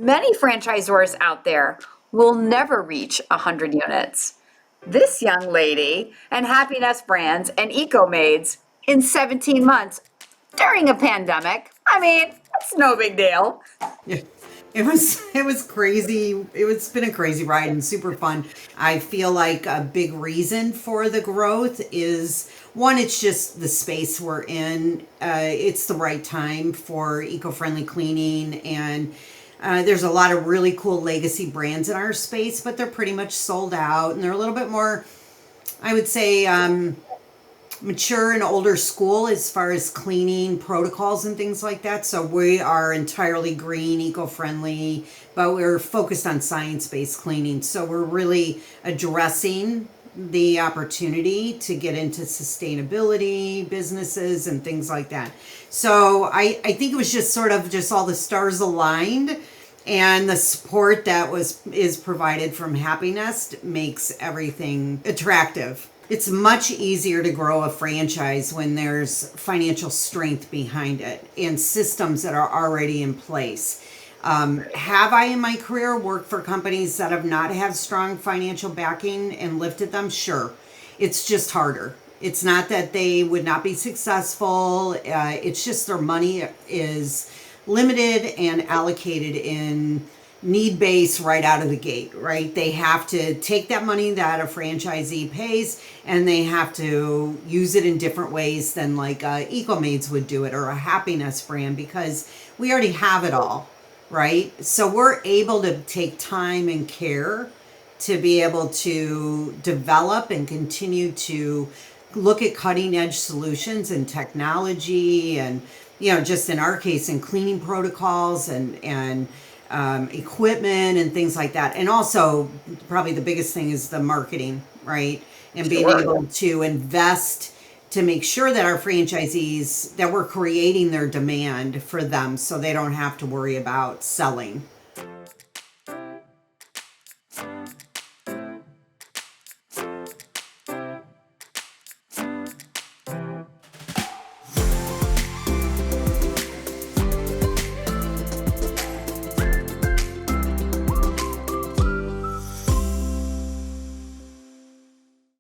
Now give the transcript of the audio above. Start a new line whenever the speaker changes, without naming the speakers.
Many franchisors out there will never reach 100 units. This young lady and Happiness Brands and ecomaids in 17 months during a pandemic. I mean, that's no big deal.
Yeah. It was crazy. It's been a crazy ride and super fun. I feel like a big reason for the growth is one, it's just the space we're in. It's the right time for eco-friendly cleaning, and there's a lot of really cool legacy brands in our space, but they're pretty much sold out, and they're a little bit more, I would say, mature and older school as far as cleaning protocols and things like that. So we are entirely green, eco-friendly, but we're focused on science-based cleaning. So we're really addressing the opportunity to get into sustainability businesses and things like that. So I think it was just sort of just all the stars aligned, and the support that is provided from Happiness makes everything attractive. It's much easier to grow a franchise when there's financial strength behind it and systems that are already in place. Have I in my career worked for companies that have not had strong financial backing and lifted them? Sure. It's just harder. It's not that they would not be successful. It's just their money is limited and allocated in need base right out of the gate, right? They have to take that money that a franchisee pays and they have to use it in different ways than like ecomaids would do it, or a Happiness brand, because we already have it all, right? So we're able to take time and care to be able to develop and continue to look at cutting edge solutions and technology, and just in our case, in cleaning protocols and equipment and things like that. And also, probably the biggest thing is the marketing, right? And being
Sure.
able to invest to make sure that our franchisees, that we're creating their demand for them so they don't have to worry about selling.